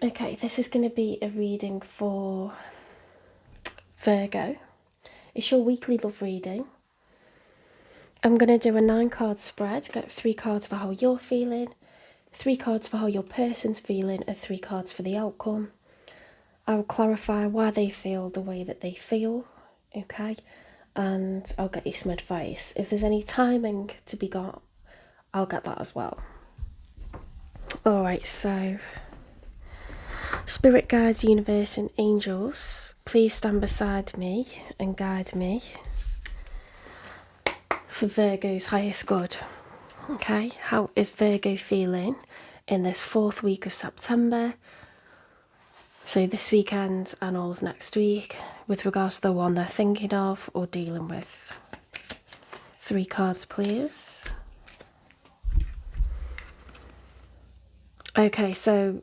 Okay, this is going to be a reading for Virgo. It's your weekly love reading. I'm going to do a 9-card spread, get 3 cards for how you're feeling, 3 cards for how your person's feeling, and 3 cards for the outcome. I will clarify why they feel the way that they feel, okay? And I'll get you some advice. If there's any timing to be got, I'll get that as well. Alright, so Spirit guides, universe and angels, please stand beside me and guide me for Virgo's highest good. Okay, how is Virgo feeling in this 4th week of September? So this weekend and all of next week with regards to the one they're thinking of or dealing with. 3 cards, please. Okay, so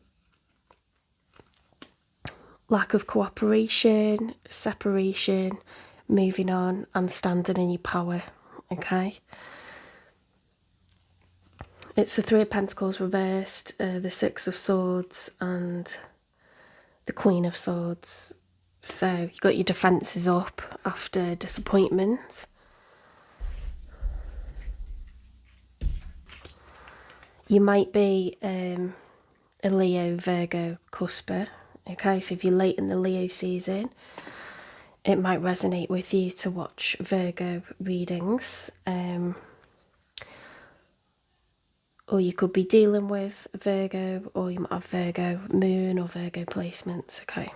lack of cooperation, separation, moving on and standing in your power, okay? It's the 3 of Pentacles reversed, the 6 of Swords and the Queen of Swords. So you've got your defences up after disappointment. You might be a Leo, Virgo cusper. Okay, so if you're late in the Leo season, it might resonate with you to watch Virgo readings. Or you could be dealing with Virgo, or you might have Virgo moon or Virgo placements, okay.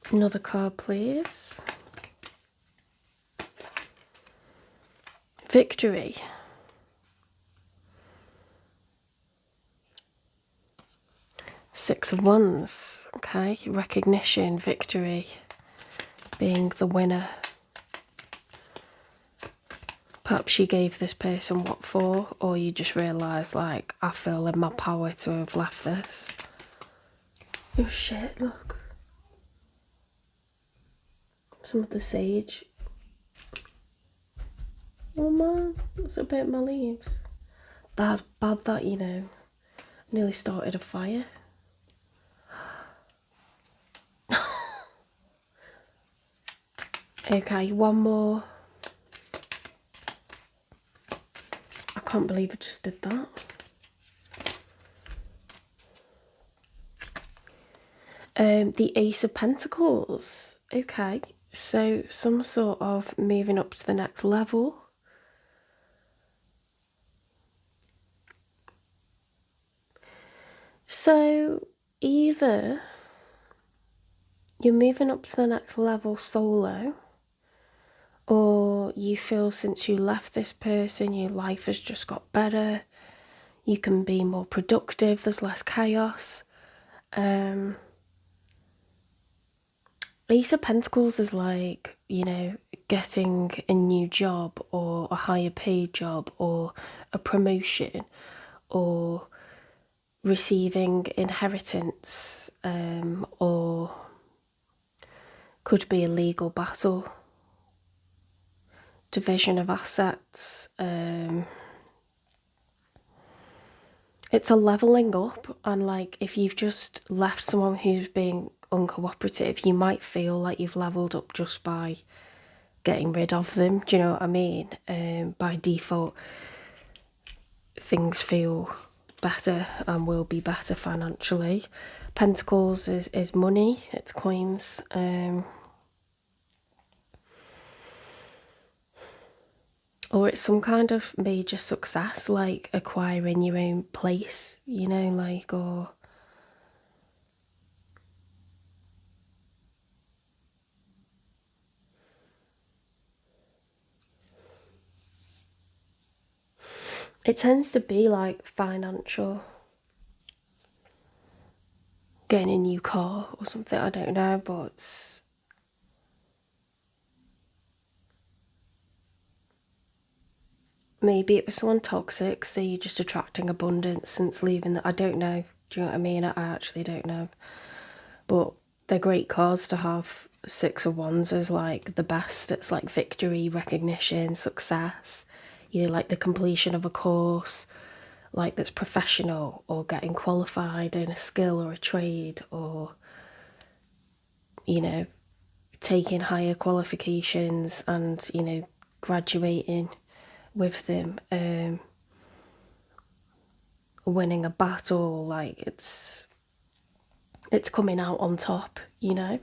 Another card, please. Victory. Six of Wands, okay, recognition, victory, being the winner. Perhaps you gave this person what for, or you just realised, like, I feel in my power to have left this. Oh shit, look. Some of the sage. Oh man, that's a bit of my leaves. That's bad that, you know, nearly started a fire. Okay, one more. I can't believe I just did that. The Ace of Pentacles. Okay, so some sort of moving up to the next level. So either you're moving up to the next level solo, or you feel since you left this person, your life has just got better. You can be more productive, there's less chaos. Ace of Pentacles is like, you know, getting a new job or a higher paid job or a promotion or receiving inheritance, or could be a legal battle, division of assets. It's a leveling up, and like if you've just left someone who's being uncooperative, you might feel like you've leveled up just by getting rid of them. Do you know what I mean? By default, things feel better and will be better financially. Pentacles is money, it's coins. Or it's some kind of major success, like acquiring your own place, you know, like, or it tends to be like financial, getting a new car or something, I don't know, but maybe it was someone toxic, so you're just attracting abundance since leaving I don't know, do you know what I mean? I actually don't know. But they're great cars to have Six of Wands as like the best. It's like victory, recognition, success, you know, like the completion of a course, like that's professional, or getting qualified in a skill or a trade, or, you know, taking higher qualifications and, you know, graduating with them, winning a battle, like it's coming out on top, you know,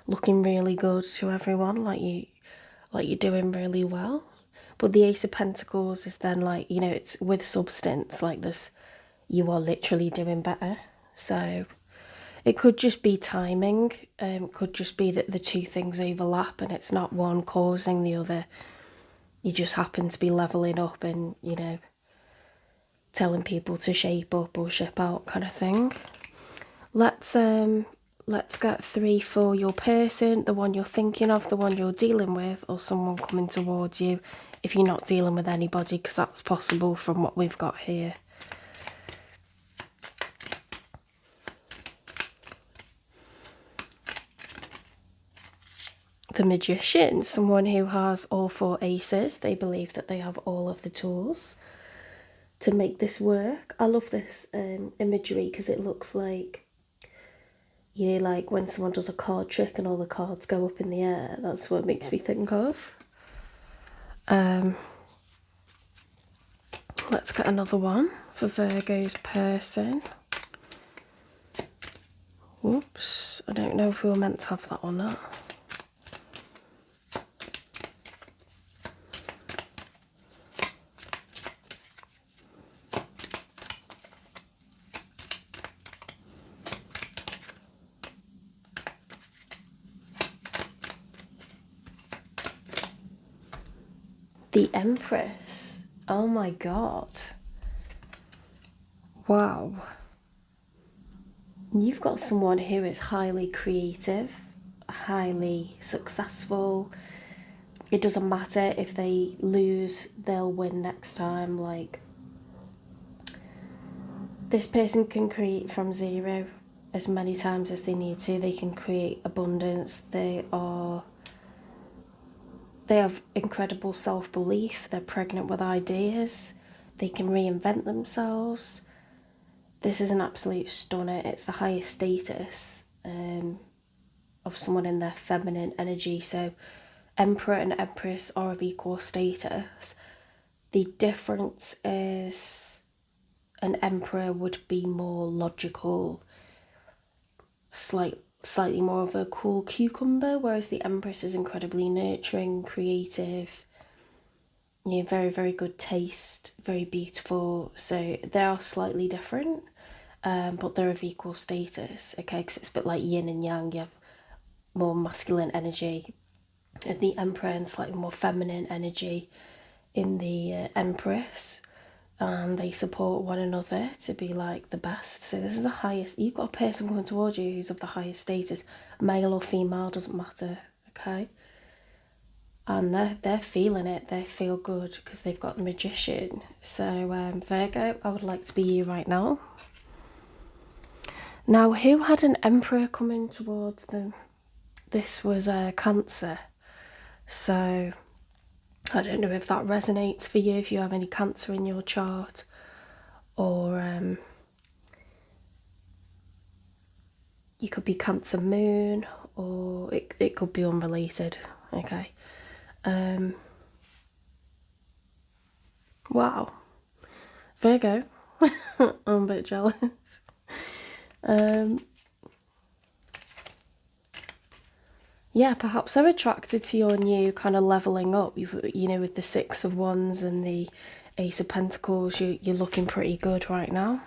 looking really good to everyone, like you're doing really well. But the Ace of Pentacles is then like, you know, it's with substance, like this, you are literally doing better. So it could just be timing, could just be that the two things overlap and it's not one causing the other. You just happen to be leveling up and, you know, telling people to shape up or ship out kind of thing. Let's get 3 for your person, the one you're thinking of, the one you're dealing with, or someone coming towards you if you're not dealing with anybody, because that's possible from what we've got here. The Magician, someone who has all 4 aces. They believe that they have all of the tools to make this work. I love this imagery because it looks like, you know, like when someone does a card trick and all the cards go up in the air. That's what it makes me think of. Let's get another one for Virgo's person. Whoops, I don't know if we were meant to have that or not. The Empress. Oh my god. Wow. You've got someone who is highly creative, highly successful. It doesn't matter if they lose, they'll win next time. Like, this person can create from zero as many times as they need to. They can create abundance. They have incredible self-belief. They're pregnant with ideas. They can reinvent themselves. This is an absolute stunner. It's the highest status of someone in their feminine energy. So Emperor and Empress are of equal status. The difference is an Emperor would be more logical, slightly more of a cool cucumber, whereas the Empress is incredibly nurturing, creative, you know, very, very good taste, very beautiful. So they are slightly different, but they're of equal status, okay, because it's a bit like yin and yang. You have more masculine energy in the Emperor and slightly more feminine energy in the Empress, and they support one another to be like the best. So this is the highest. You've got a person coming towards you who's of the highest status, male or female, doesn't matter, okay? And they're feeling it. They feel good because they've got the Magician. So Virgo, I would like to be you right now. Now, who had an Emperor coming towards them? This was Cancer. So I don't know if that resonates for you, if you have any Cancer in your chart, or you could be Cancer moon, or it could be unrelated, okay? Wow. Virgo, I'm a bit jealous. Yeah, perhaps they're attracted to your new kind of leveling up. You know, with the Six of Wands and the Ace of Pentacles, you're looking pretty good right now.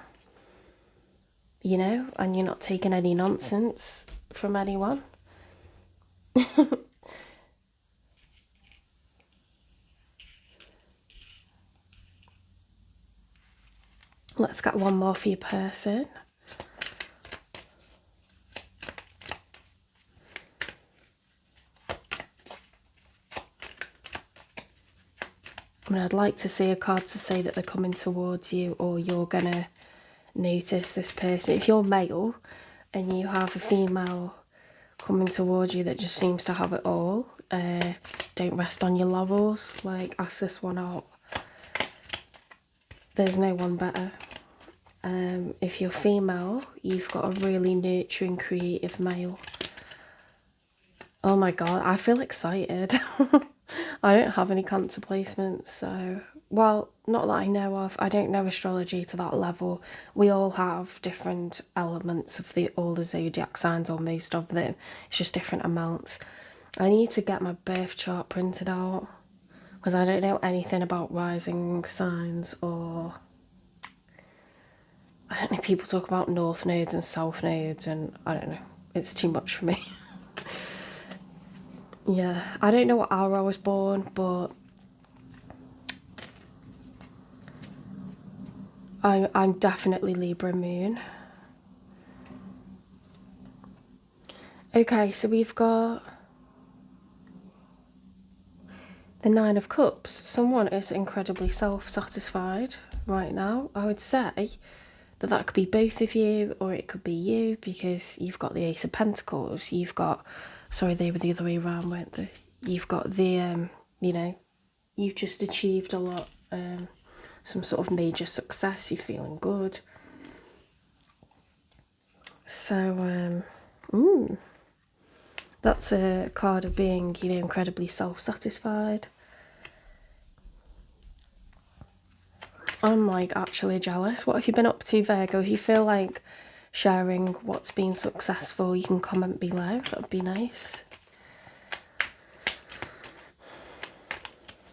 You know, and you're not taking any nonsense from anyone. Let's get one more for your person. I mean, I'd like to see a card to say that they're coming towards you, or you're gonna notice this person. If you're male and you have a female coming towards you that just seems to have it all. Don't rest on your laurels. Like, ask this one out. There's no one better. If you're female, you've got a really nurturing, creative male. Oh my god, I feel excited. I don't have any Cancer placements, so... Well, not that I know of. I don't know astrology to that level. We all have different elements of all the zodiac signs, or most of them. It's just different amounts. I need to get my birth chart printed out, because I don't know anything about rising signs, or... I don't know, people talk about north nodes and south nodes, and I don't know. It's too much for me. Yeah, I don't know what hour I was born, but I'm definitely Libra moon. Okay, so we've got the Nine of Cups. Someone is incredibly self-satisfied right now. I would say that could be both of you, or it could be you, because you've got the Ace of Pentacles. You've got, sorry, they were the other way around, weren't they? You've got the, you know, you've just achieved a lot, some sort of major success. You're feeling good. So, that's a card of being, you know, incredibly self-satisfied. I'm like actually jealous. What have you been up to, Virgo? If you feel like sharing what's been successful, you can comment below. That would be nice.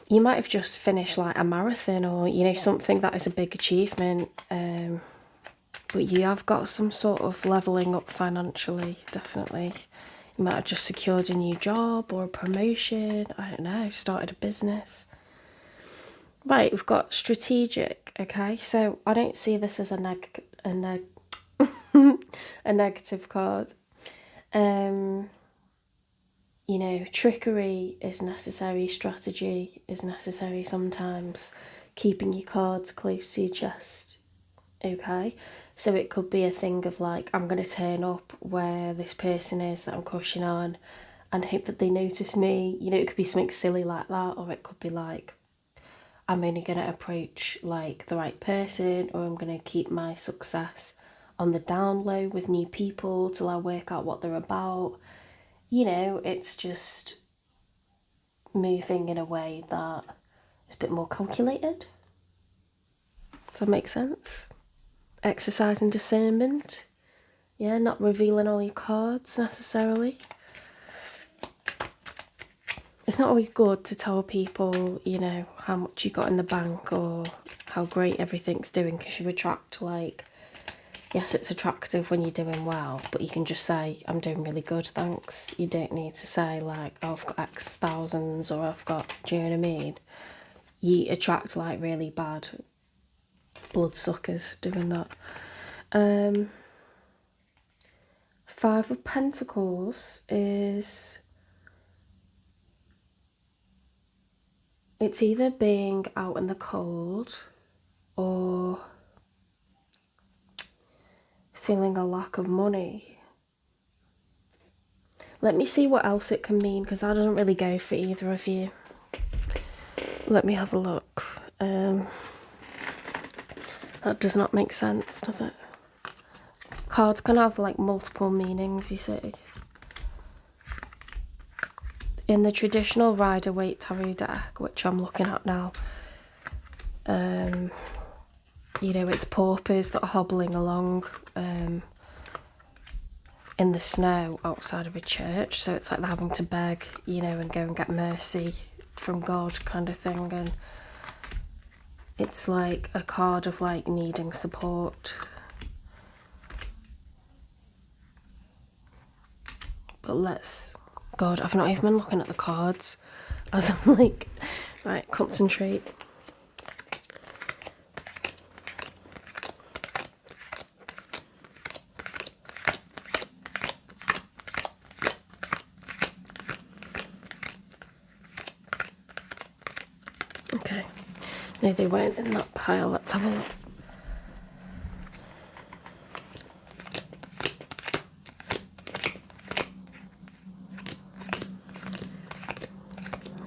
You might have just finished like a marathon, or, you know, something that is a big achievement. But you have got some sort of levelling up financially, definitely. You might have just secured a new job or a promotion. I don't know, started a business. Right, we've got strategic, okay? So I don't see this as a negative card. You know, trickery is necessary, strategy is necessary sometimes. Keeping your cards close to your chest, okay? So it could be a thing of like, I'm going to turn up where this person is that I'm crushing on and hope that they notice me. You know, it could be something silly like that, or it could be like, I'm only going to approach like the right person, or I'm going to keep my success on the down low with new people till I work out what they're about. You know, it's just moving in a way that is a bit more calculated. Does that make sense? Exercising discernment. Yeah, not revealing all your cards necessarily. It's not always good to tell people, you know, how much you got in the bank or how great everything's doing, because you attract, like, yes, it's attractive when you're doing well, but you can just say, I'm doing really good, thanks. You don't need to say, like, oh, I've got X thousands, or I've got, do you know what I mean? You attract, like, really bad bloodsuckers doing that. Five of Pentacles is... it's either being out in the cold or feeling a lack of money. Let me see what else it can mean, because that doesn't really go for either of you. Let me have a look. That does not make sense, does it? Cards can have like multiple meanings, you see. In the traditional Rider-Waite Tarot deck, which I'm looking at now, you know, it's paupers that are hobbling along in the snow outside of a church. So it's like they're having to beg, you know, and go and get mercy from God kind of thing. And it's like a card of like needing support. But let's... God, I've not even been looking at the cards. As I'm like, right, concentrate. Okay. No, they weren't in that pile. Let's have a look.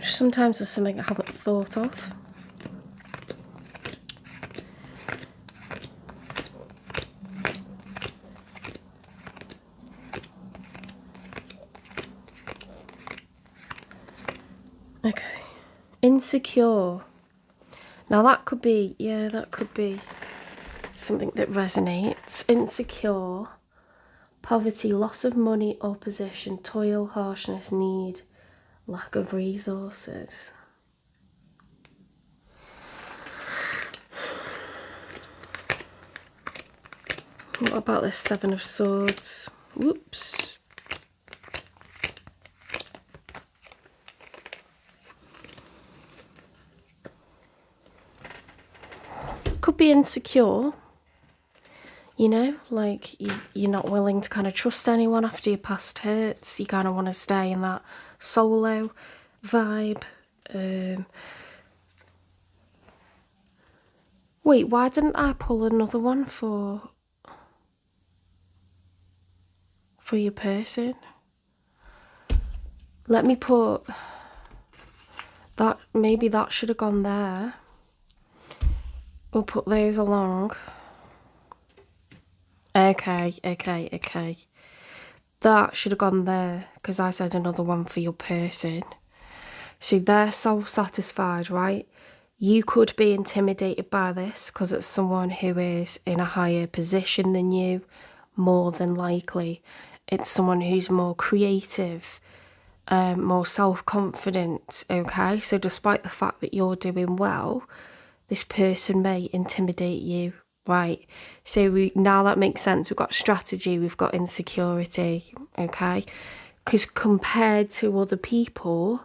Sometimes there's something I haven't thought of. Okay. Insecure. Now that could be, yeah, that could be something that resonates. Insecure. Poverty, loss of money or position, toil, harshness, need, lack of resources. What about this Seven of Swords? Whoops. Could be insecure. You know, like you're not willing to kind of trust anyone after your past hurts. You kind of want to stay in that solo vibe. Wait, why didn't I pull another one for your person? Let me put that, maybe that should have gone there. We'll put those along. Okay. That should have gone there because I said another one for your person. So they're self-satisfied, right? You could be intimidated by this because it's someone who is in a higher position than you, more than likely. It's someone who's more creative, more self-confident, okay? So despite the fact that you're doing well, this person may intimidate you, right? So now that makes sense. We've got strategy, we've got insecurity, okay? Because compared to other people,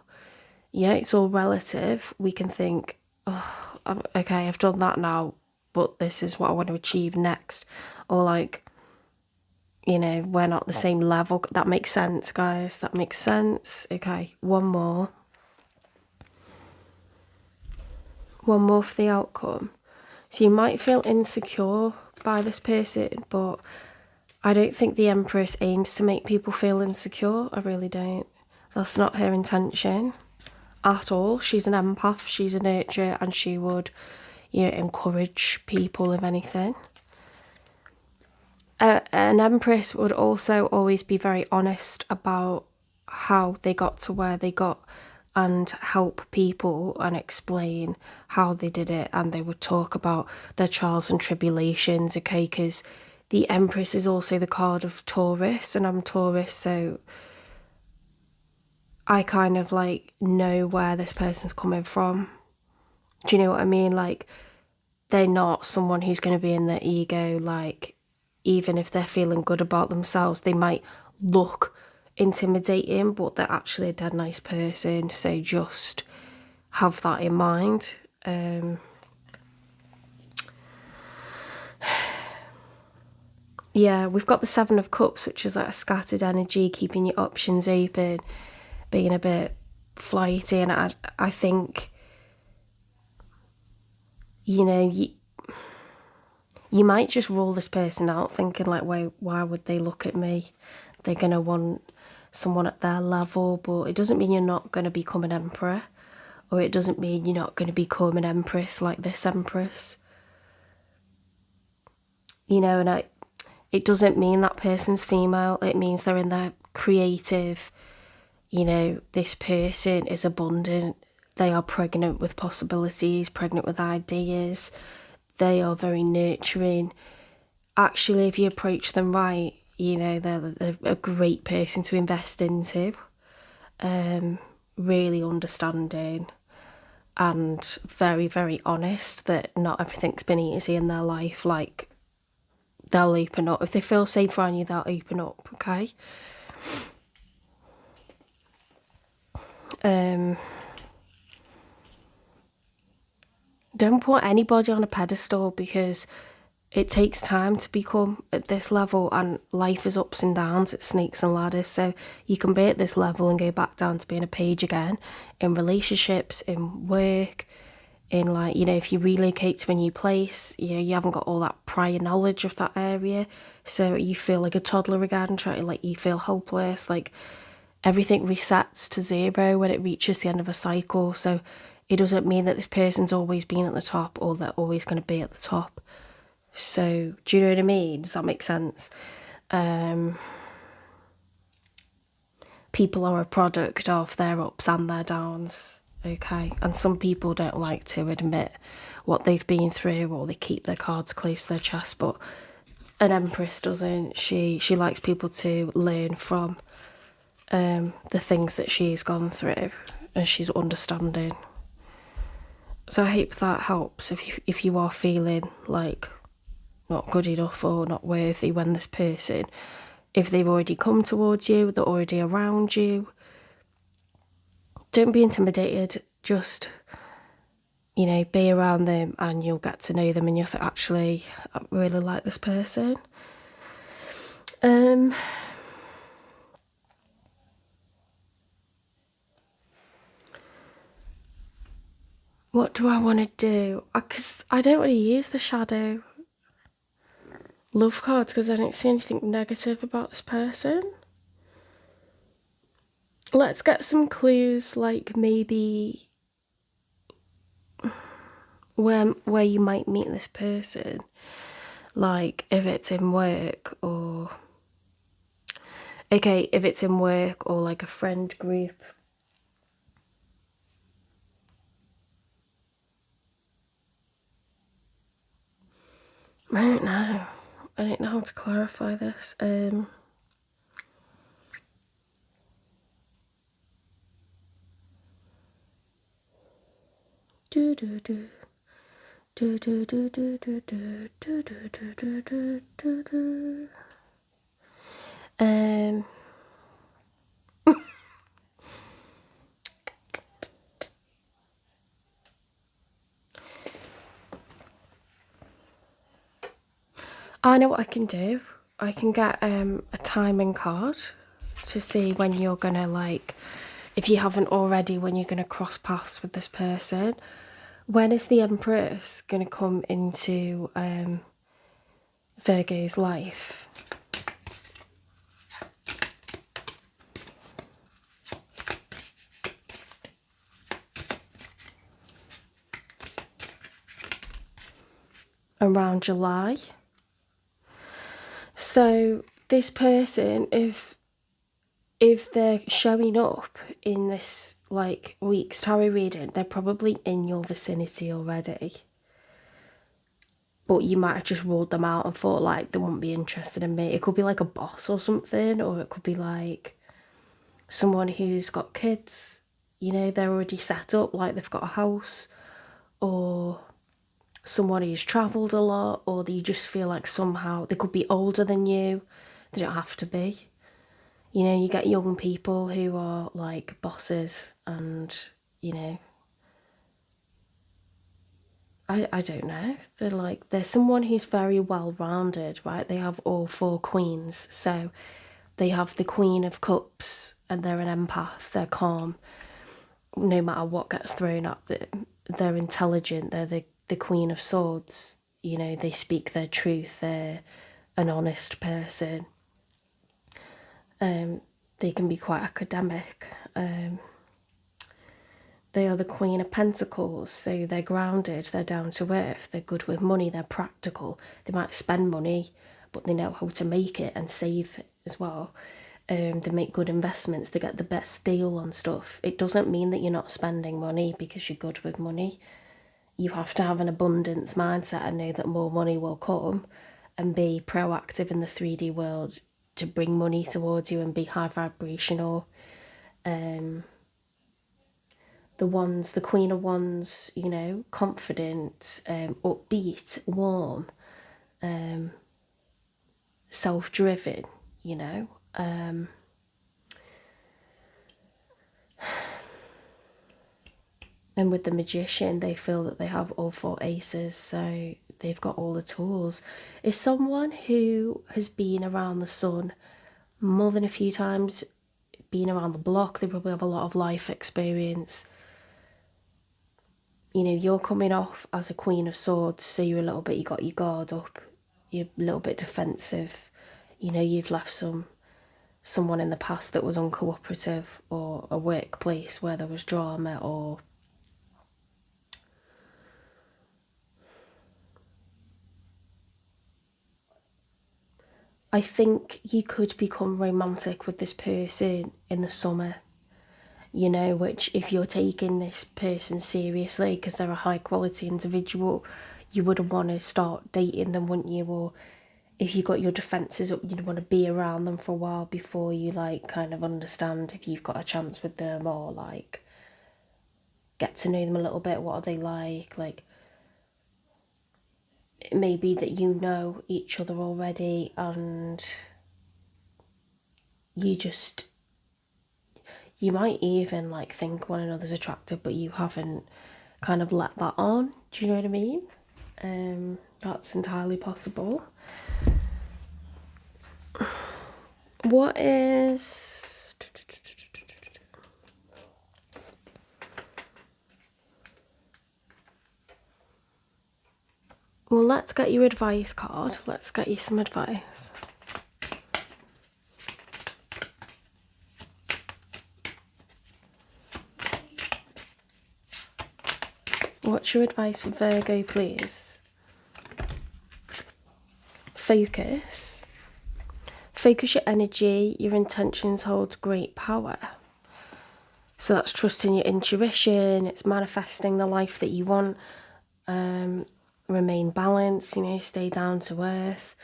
yeah, it's all relative. We can think, oh, okay, I've done that now, but this is what I want to achieve next. Or like, you know, we're not the same level. That makes sense, guys. That makes sense. Okay, one more. One more for the outcome. So you might feel insecure by this person, but I don't think the Empress aims to make people feel insecure. I really don't. That's not her intention at all. She's an empath, she's a nurturer, and she would, you know, encourage people, if anything. An Empress would also always be very honest about how they got to where they got and help people and explain how they did it, and they would talk about their trials and tribulations, okay? Because the Empress is also the card of Taurus, and I'm Taurus, so I kind of like know where this person's coming from. Do you know what I mean? Like, they're not someone who's going to be in their ego. Like, even if they're feeling good about themselves, they might look intimidating, but they're actually a dead nice person. So just have that in mind. Yeah, we've got the Seven of Cups, which is like a scattered energy, keeping your options open, being a bit flighty. And I think, you know, you might just rule this person out thinking like, why would they look at me? They're going to want someone at their level, but it doesn't mean you're not going to become an emperor, or it doesn't mean you're not going to become an empress like this Empress. You know, and it doesn't mean that person's female. It means they're in their creative, you know, this person is abundant. They are pregnant with possibilities, pregnant with ideas. They are very nurturing. Actually, if you approach them right, you know, they're a great person to invest into. Really understanding and very, very honest that not everything's been easy in their life. Like, they'll open up. If they feel safe around you, they'll open up, okay? Don't put anybody on a pedestal, because it takes time to become at this level, and life is ups and downs, it's snakes and ladders. So you can be at this level and go back down to being a page again, in relationships, in work, in, like, you know, if you relocate to a new place, you know, you haven't got all that prior knowledge of that area, so you feel like a toddler again, you feel hopeless. Like, everything resets to 0 when it reaches the end of a cycle. So it doesn't mean that this person's always been at the top or they're always going to be at the top. So do you know what I mean? Does that make sense? People are a product of their ups and their downs, okay? And some people don't like to admit what they've been through, or they keep their cards close to their chest, but an Empress doesn't. She likes people to learn from the things that she's gone through, and she's understanding. So I hope that helps if you are feeling like not good enough or not worthy when this person, if they've already come towards you, they're already around you, don't be intimidated. Just, you know, be around them and you'll get to know them and you'll think, actually, I really like this person. What do I want to do? Because I don't want to use the shadow love cards because I don't see anything negative about this person. Let's get some clues, like maybe where you might meet this person, like if it's in work, or okay, if it's in work or like a friend group. I don't know. I don't know how to clarify this. Do do do. Do do do do do do do do do do do do. I know what I can do. I can get a timing card to see when you're gonna, like, if you haven't already, when you're gonna cross paths with this person. When is the Empress gonna come into Virgo's life? Around July. So this person, if they're showing up in this like week's tarot reading, they're probably in your vicinity already. But you might have just ruled them out and thought like they won't be interested in me. It could be like a boss or something, or it could be like someone who's got kids, you know, they're already set up, like they've got a house, or someone who's travelled a lot, or you just feel like somehow they could be older than you. They don't have to be. You know, you get young people who are like bosses and, you know, I don't know. They're someone who's very well-rounded, right? They have all 4 queens. So they have the Queen of Cups and they're an empath. They're calm. No matter what gets thrown at them, they're intelligent. They're the Queen of Swords. You know, they speak their truth. They're an honest person. They can be quite academic. They are the Queen of Pentacles, so they're grounded, they're down to earth, they're good with money, they're practical. They might spend money, but they know how to make it and save it as well. They make good investments, they get the best deal on stuff. It doesn't mean that you're not spending money because you're good with money. You have to have an abundance mindset and know that more money will come, and be proactive in the 3D world to bring money towards you and be high vibrational. The Queen of Wands, you know, confident, upbeat, warm, self-driven, you know. And with the Magician, they feel that they have all 4 aces, so they've got all the tools. Is someone who has been around the sun more than a few times, been around the block. They probably have a lot of life experience. You know, you're coming off as a Queen of Swords, so you're a little bit, you got your guard up, you're a little bit defensive. You know, you've left some someone in the past that was uncooperative, or a workplace where there was drama, or I think you could become romantic with this person in the summer, you know, which if you're taking this person seriously because they're a high quality individual, you would want to start dating them, wouldn't you? Or if you got your defences up, you'd want to be around them for a while before you like kind of understand if you've got a chance with them, or like get to know them a little bit. What are they like? Like, it may be that you know each other already and you might even like think one another's attractive, but you haven't kind of let that on. Do you know what I mean? That's entirely possible. What is... Well, let's get your advice card. Let's get you some advice. What's your advice for Virgo, please? Focus. Focus your energy. Your intentions hold great power. So that's trusting your intuition. It's manifesting the life that you want. Remain balanced, you know, stay down to earth.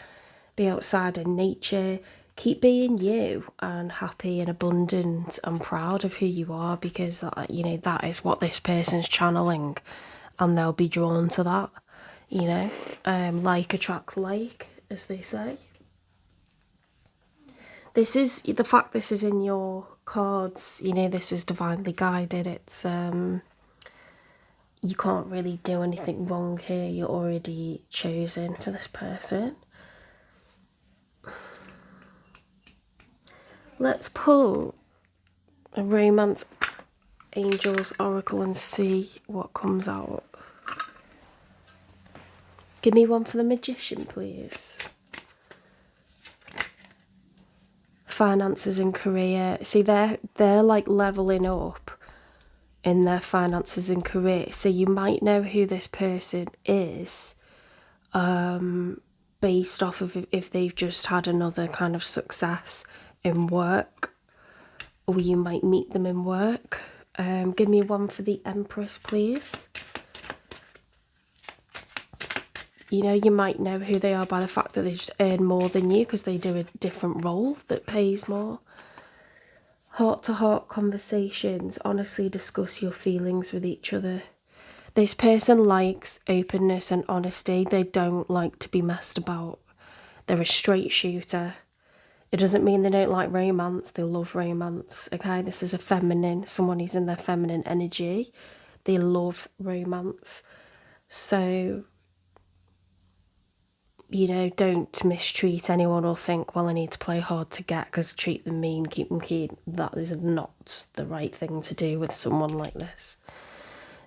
Be outside in nature. Keep being you and happy and abundant and proud of who you are, because, you know, that is what this person's channeling, and they'll be drawn to that, you know. Like attracts like, as they say. This is the fact this is in your cards, you know, this is divinely guided. It's you can't really do anything wrong here. You're already chosen for this person. Let's pull a romance angels oracle and see what comes out. Give me one for the magician, please. Finances and career. See, they're like leveling up in their finances and career. So you might know who this person is based off of if they've just had another kind of success in work, or you might meet them in work. Give me one for the Empress, please. You know, you might know who they are by the fact that they just earn more than you because they do a different role that pays more. Heart-to-heart conversations. Honestly discuss your feelings with each other. This person likes openness and honesty. They don't like to be messed about. They're a straight shooter. It doesn't mean they don't like romance. They love romance, okay? This is a feminine, someone who's in their feminine energy. They love romance. So, you know, don't mistreat anyone or think, well, I need to play hard to get because treat them mean, keep them keen. That is not the right thing to do with someone like this.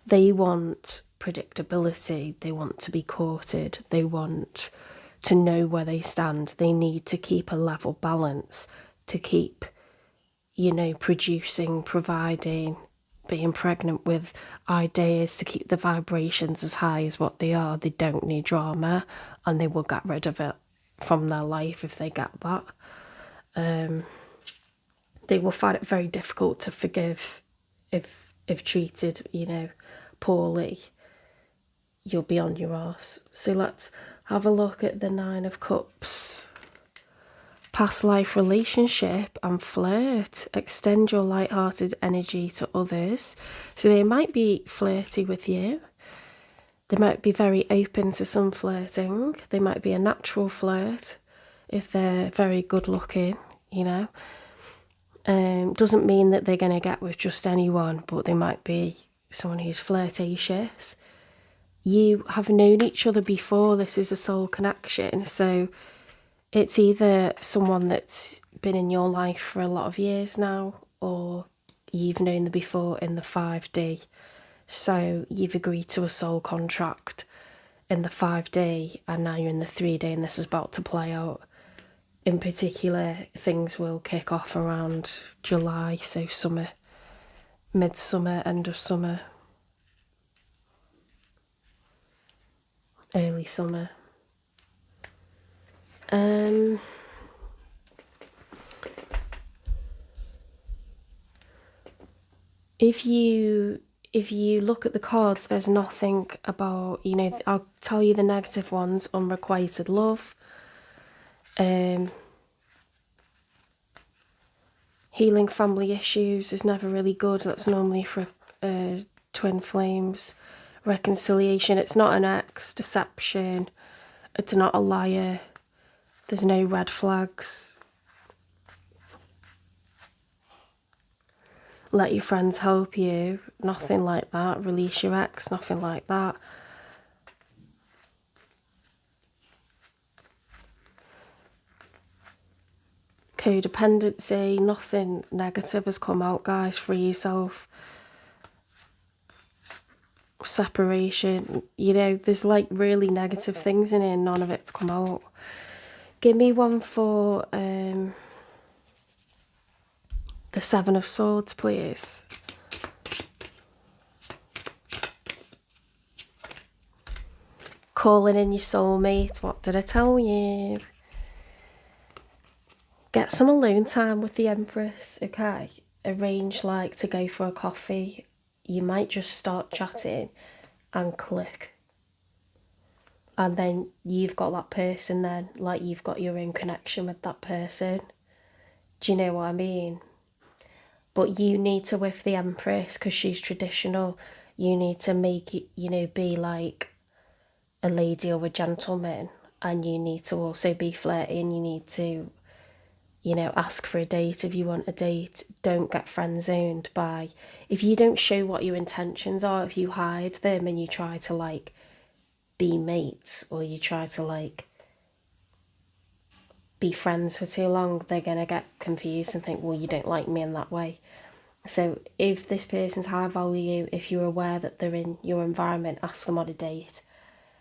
They want predictability. They want to be courted. They want to know where they stand. They need to keep a level balance, to keep, you know, producing, providing, being pregnant with ideas, to keep the vibrations as high as what they are. They don't need drama, and they will get rid of it from their life if they get that. They will find it very difficult to forgive if treated, you know, poorly. You'll be on your arse. So let's have a look at the Nine of Cups. Past life relationship and flirt. Extend your light-hearted energy to others. So they might be flirty with you. They might be very open to some flirting. They might be a natural flirt if they're very good looking, you know. Doesn't mean that they're going to get with just anyone, but they might be someone who's flirtatious. You have known each other before. This is a soul connection. So it's either someone that's been in your life for a lot of years now, or you've known them before in the 5D. So you've agreed to a soul contract in the 5D, and now you're in the 3D, and this is about to play out. in particular, things will kick off around July, so summer, midsummer, end of summer, early summer. If you look at the cards, there's nothing about, I'll tell you the negative ones: unrequited love, healing family issues is never really good. That's normally for twin flames. Reconciliation, it's not an ex. Deception, it's not a liar. There's no red flags. Let your friends help you, nothing like that. Release your ex, nothing like that. Codependency, nothing negative has come out, guys. Free yourself. Separation, there's like really negative things in here, none of it's come out. Give me one for the Seven of Swords, please. Calling in your soulmate. What did I tell you? Get some alone time with the Empress, okay? Arrange to go for a coffee. You might just start chatting and click. And then you've got that person then, you've got your own connection with that person. Do you know what I mean? But you need to, with the Empress, because she's traditional, you need to make it, be like a lady or a gentleman. And you need to also be flirty, and you need to, ask for a date if you want a date. Don't get friend zoned by, if you don't show what your intentions are, if you hide them and you try to be mates, or you try to be friends for too long, they're gonna get confused and think, well, you don't like me in that way. So if this person's high value, if you're aware that they're in your environment, ask them on a date,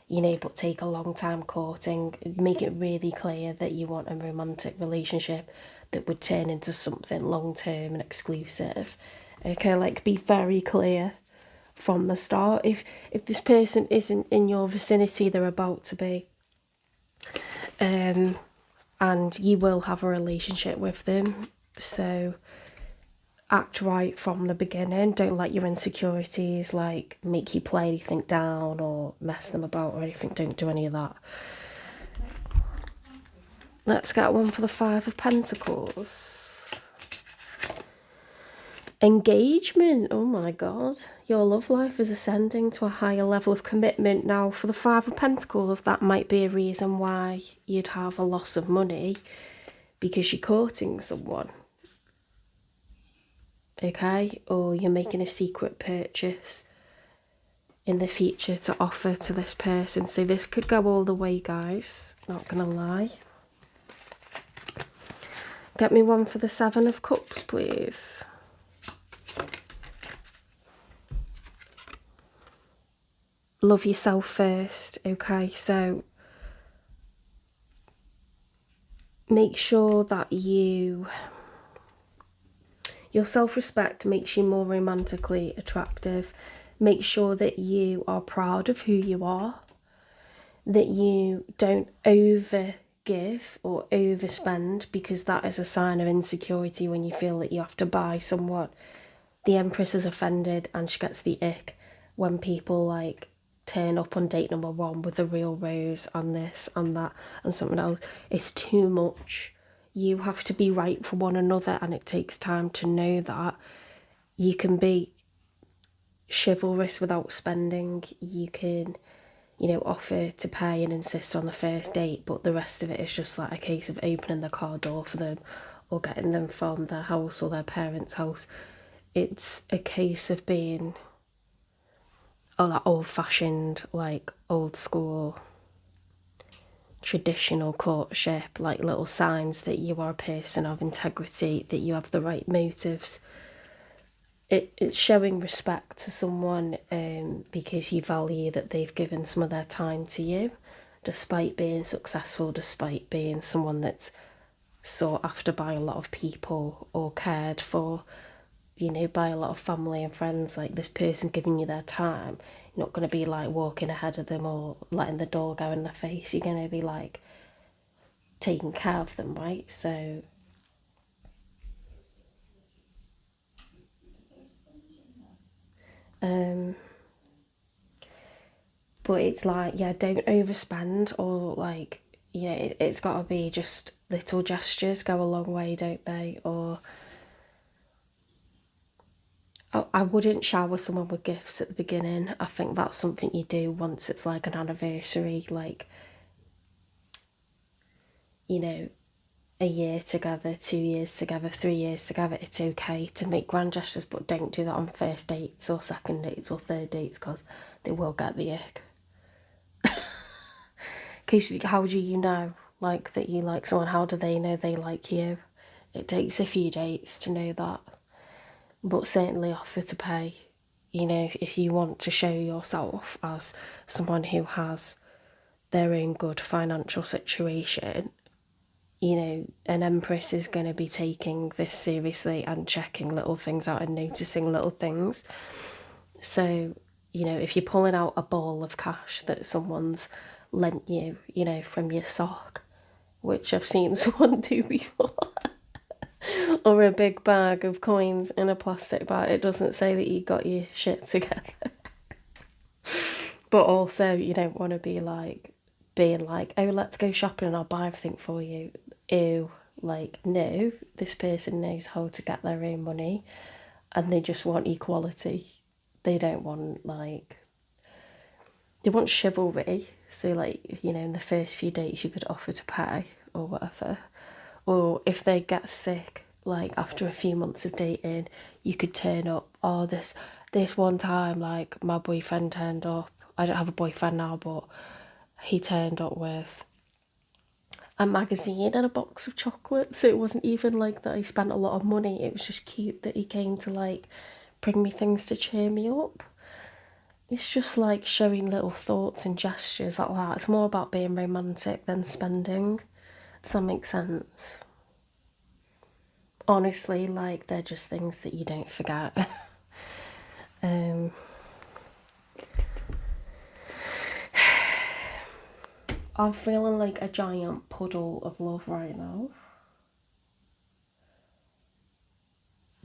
but take a long time courting. Make it really clear that you want a romantic relationship that would turn into something long term and exclusive. Okay, be very clear from the start. If this person isn't in your vicinity, they're about to be. And you will have a relationship with them. So act right from the beginning. Don't let your insecurities make you play anything down or mess them about or anything. Don't do any of that. Let's get one for the Five of Pentacles. Engagement. Oh my god. Your love life is ascending to a higher level of commitment. Now, for the Five of Pentacles, that might be a reason why you'd have a loss of money, because you're courting someone. Okay, or you're making a secret purchase in the future to offer to this person. So this could go all the way, guys, not gonna lie. Get me one for the Seven of Cups, please. Love yourself first. Okay, so make sure that your self-respect makes you more romantically attractive. Make sure that you are proud of who you are, that you don't over give or overspend, because that is a sign of insecurity when you feel that you have to buy someone. The Empress is offended and she gets the ick when people turn up on date number one with a real rose and this and that and something else. It's too much. You have to be right for one another, and it takes time to know that. You can be chivalrous without spending. You can, offer to pay and insist on the first date, but the rest of it is just a case of opening the car door for them or getting them from their house or their parents' house. It's a case of being that old-fashioned, old school traditional courtship, little signs that you are a person of integrity, that you have the right motives. It's showing respect to someone because you value that they've given some of their time to you, despite being successful, despite being someone that's sought after by a lot of people or cared for, you know, by a lot of family and friends. Like, this person giving you their time, you're not going to be like walking ahead of them or letting the door go in their face. You're going to be like taking care of them, right? So but it's like, yeah, don't overspend, or like, you know, it's got to be just little gestures go a long way, don't they? Or I wouldn't shower someone with gifts at the beginning. I think that's something you do once it's like an anniversary, like, you know, a year together, 2 years together, 3 years together. It's okay to make grand gestures, but don't do that on first dates or second dates or third dates, because they will get the ick. Because how do you know, like, that you like someone? How do they know they like you? It takes a few dates to know that. But certainly offer to pay. You know, if you want to show yourself as someone who has their own good financial situation, you know, an empress is going to be taking this seriously and checking little things out and noticing little things. So, you know, if you're pulling out a ball of cash that someone's lent you, you know, from your sock, which I've seen someone do before, or a big bag of coins in a plastic bag, it doesn't say that you got your shit together. But also, you don't want to be like, being like, oh, let's go shopping and I'll buy everything for you. Ew. Like, no, this person knows how to get their own money and they just want equality. They don't want, like, they want chivalry. So, like, you know, in the first few dates, you could offer to pay or whatever. Or if they get sick, like, after a few months of dating, you could turn up. Oh, this one time, like, my boyfriend turned up. I don't have a boyfriend now, but he turned up with a magazine and a box of chocolates. So it wasn't even like that I spent a lot of money. It was just cute that he came to, like, bring me things to cheer me up. It's just like showing little thoughts and gestures like that. It's more about being romantic than spending. Does that make sense? Honestly, like, they're just things that you don't forget. um, I'm feeling like a giant puddle of love right now.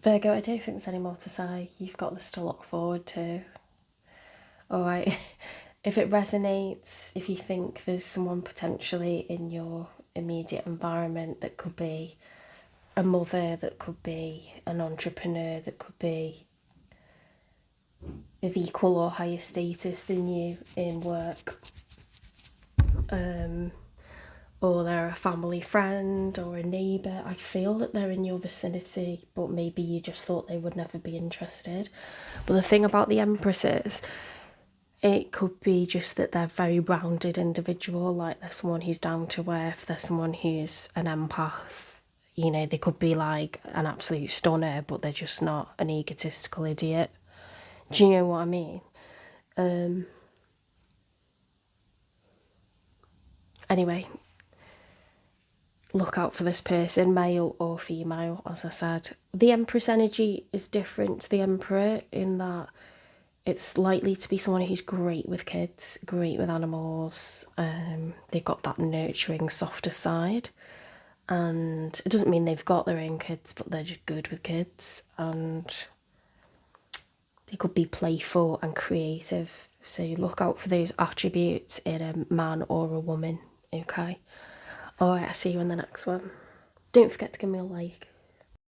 Virgo, I don't think there's any more to say. You've got this to look forward to. Alright, if it resonates, if you think there's someone potentially in your immediate environment that could be a mother, that could be an entrepreneur, that could be of equal or higher status than you in work, or they're a family friend or a neighbour, I feel that they're in your vicinity, but maybe you just thought they would never be interested. But the thing about the empresses, it could be just that they're a very rounded individual, like they're someone who's down to earth, they're someone who's an empath. You know, they could be like an absolute stunner, but they're just not an egotistical idiot. Do you know what I mean? Anyway, look out for this person, male or female, as I said. The Empress energy is different to the Emperor in that it's likely to be someone who's great with kids, great with animals. They've got that nurturing, softer side. And it doesn't mean they've got their own kids, but they're just good with kids. And they could be playful and creative. So you look out for those attributes in a man or a woman, okay? Alright, I'll see you in the next one. Don't forget to give me a like.